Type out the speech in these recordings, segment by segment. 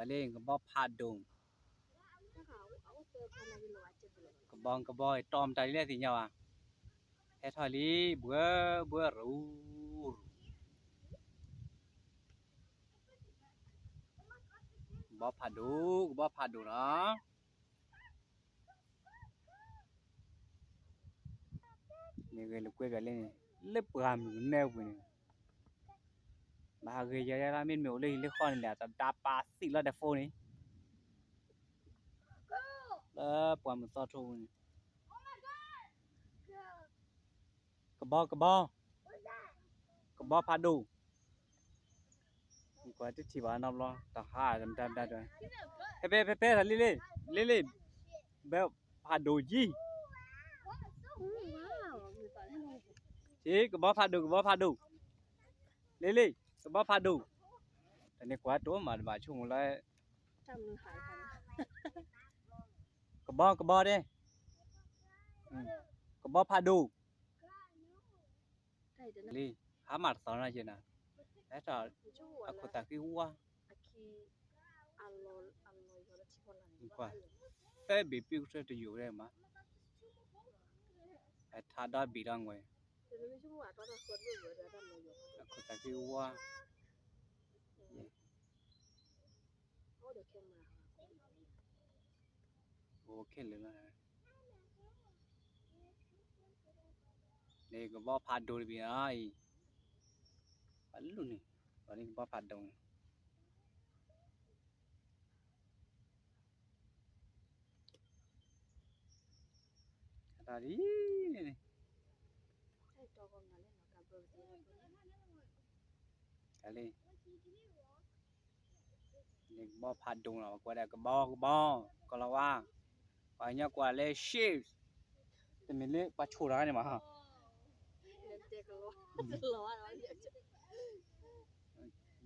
เลยก็บ่พาดงก็บองก็บ่ตอมใจเลยสิเนาะแท้ทอยลีเบื่อรู้บ่พาดูเนาะนี่ก็ลูกก็เลยเล็บปามแนวนี่bà gầy ra ra bên miếu lên con là đá pa xịt là đẹp phô này đó bọn mình so trù này cái bo pha đủ quá chứ chỉ bảo năm lo tao hai đâm rồi pe là lên bé pha đủ gì chị cái bo pha đủ lên cái bo pha đủแต่ในกว่าตัวมาช่วงเลยกระบอกดิกระบอกพาดูลีหามาสอนอะไรเจนะแล้วจะอะคุตาคิวัวกว่าแต่บีพิวเซจะอยู่ได้มั้ยไอ้ท่าได้บีรังไว้อะคุตาคิวัวโอเคเลยนะนี่ก็บ่พาดูบีไอ้ปันลุนี่ตอนนี้ก็บ่พาดงตาดีนี่อะไรนี่บ่พาดงหรอกว่าได้ก็บ่ก็ละว่าไปเนี่ยกว่าเลยชิฟแต่มันเลยปะชูร้านเนี่ยมาฮะ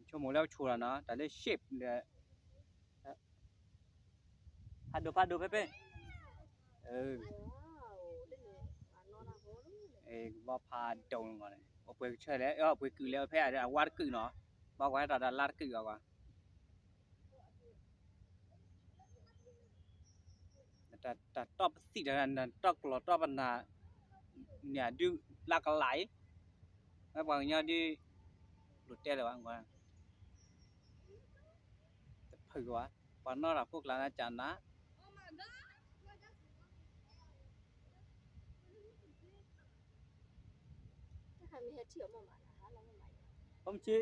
ชั่วโมงแล้วชูแล้วนะแต่เลยชิฟเนี่ยพาดูเป๊ะบ่พาดงก่อนเลยเอาไปเฉยแล้วเอาไปคือแล้วแพ้ได้วาดคือเนาะบอกไว้ตาลาดคือเอาว่าแต่ตอบสินั้นตอกหลอดตอบนะเนี่ยดูหลากหลายแล้วบางอย่างดิหลุดเต้เลยว่าเผื่อว่าปานนอละพวกเราอาจารย์นะผมชี้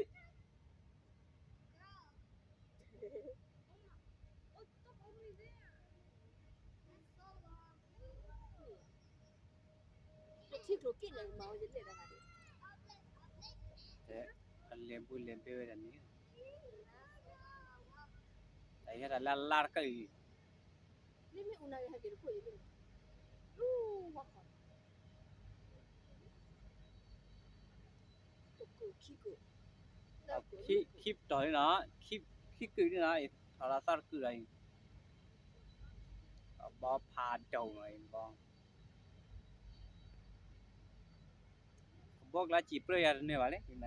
ที่ธุรกิจเลยเมาเยอะเลยนะคะแต่เลี้ยงบุญเลี้ยงเป้แบบนี้แต่เนี่ยแต่ลาดก็อีนี่ไม่อุณาให้เกิดคุยกันรู้ว่าเขาตุกขี้กูคลิปต่อยเนาะคลิปคือนี่นะโทรศัพท์คืออะไรบ่พาเจ้าหน่อยบ่บอกละจีเปรย์เนี่ยว่าเลยเห็นไหม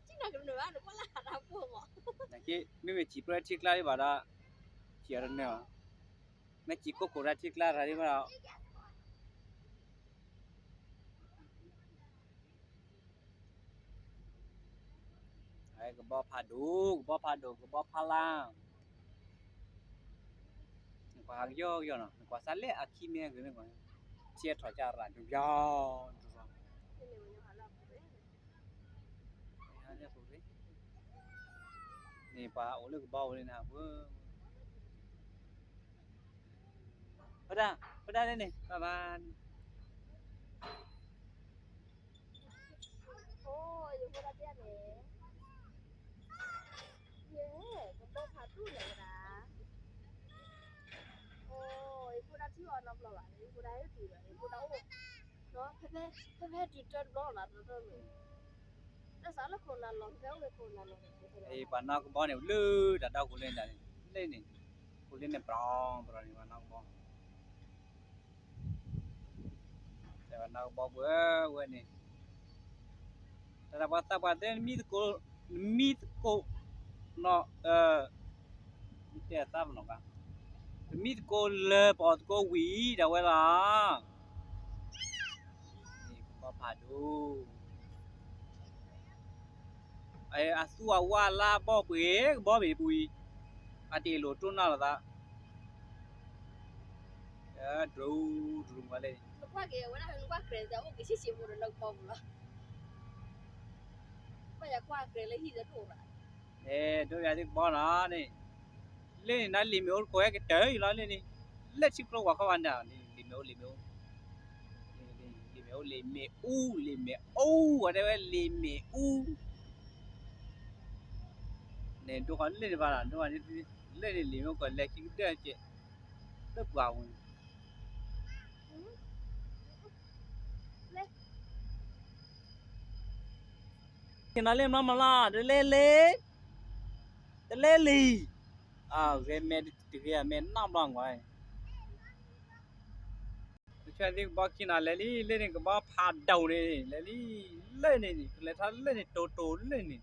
จริงนะกันเนอะหนูก็ลาดรับพวกอ่ะแต่ที่ไม่จีเปรย์ชิคลาบ่ได้เชียร์เนี่ยไม่จีโกโกราชิคลาอะไรมาแล้วไอ้ก็บ่พาดูก็บ่พาล่างกว่าเยอะเนาะกว่าสั่นเลยอะคิเมียคือเนี่ยกว่าเชียร์ถอดจาระดูยาวนี่ป่าโอ้เลิกเบาเลยนะเว้อพอได้เลยนี่ประมาณโอ้ยอยู่คนละเดียเนี่ยเย้ก็ต้องพาตู้เลยนะโอ้ยพูดที่ว่าน้ำเราอ่ะนี่พูดได้ดีเลยพูดเอาเนาะเพ่จุดจอดรอละตัวเลยแต่สารคนละลองเท้าเลยคนละลองไอ้บ้านนอกบ่เนี่ยลือดัดดาวกูเล่นได้เล่นนี่กูเล่นเนี่ยปรองนี่บ้านนอกบ่แต่บ้านนอกบ่เว้ยนี่แต่ว่าตาบ้านเต้มีตโกเนาะ แต่ตามหรอกอ่ะมีโกเลปอดโกหวีเดี๋ยวเวลานี่ก็พาดูไอ้อาสัวว่าลาบ่เป๋บ่เป๋ปุยอาติโลตุน่าละดูมาเลย ลูกว่าเกวันนั้นลูกว่าเกรดแต่ว่ากิชิชิมุนนักบอมละไม่อยากว่าเกรดเลยที่จะถูกอ่ะ တို့ရတဲ့ဘောနာနေလင်းနာလီမျိုးကိုရကတဲလာလင်းနေလက်ချစ်ကဝခဝန္ဒာလီမျိုးလီမျိုးလီမေဦးလီမေအိုးဝတဲ့လီမေဦးနေတို့ကလင်းပါလားတို့ကလက်လီမျိုးကလက်ချစ်တဲ့ကျသက်ပွားဝင်ကျန်လည်းမလားတလဲလေတလဲလီရဲမဲတကယ်မဲနောက်တော့ငွားချာဒီဘာကိနာလဲလီလဲနေကဘာဖာတောင်းနေလဲလီလဲနေလဲထားလဲနေတိုတိုလဲနေ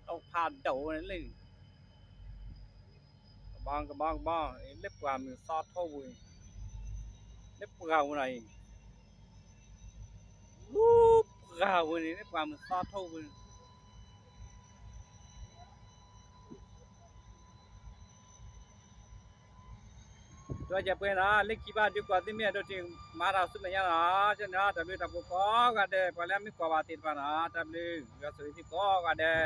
တော့ဖာတောင်းလဲနေကဘာလက်ပွားမစောထောဝင်လက်ပွားဝင်လိုက်လူပွားဝင်လက်ပွားမစောထောဝင်တော့ကြပွဲလားလက်ကြီးပါဒီကွာတင်မြတ်တော့တင်မာရာစုမရလားကျွန်တော်တပည့်တပုကောကတဲ့ပလဲမီကွာပါတင်ပါလားတပည့်ရဆိုဒီကောကတဲ့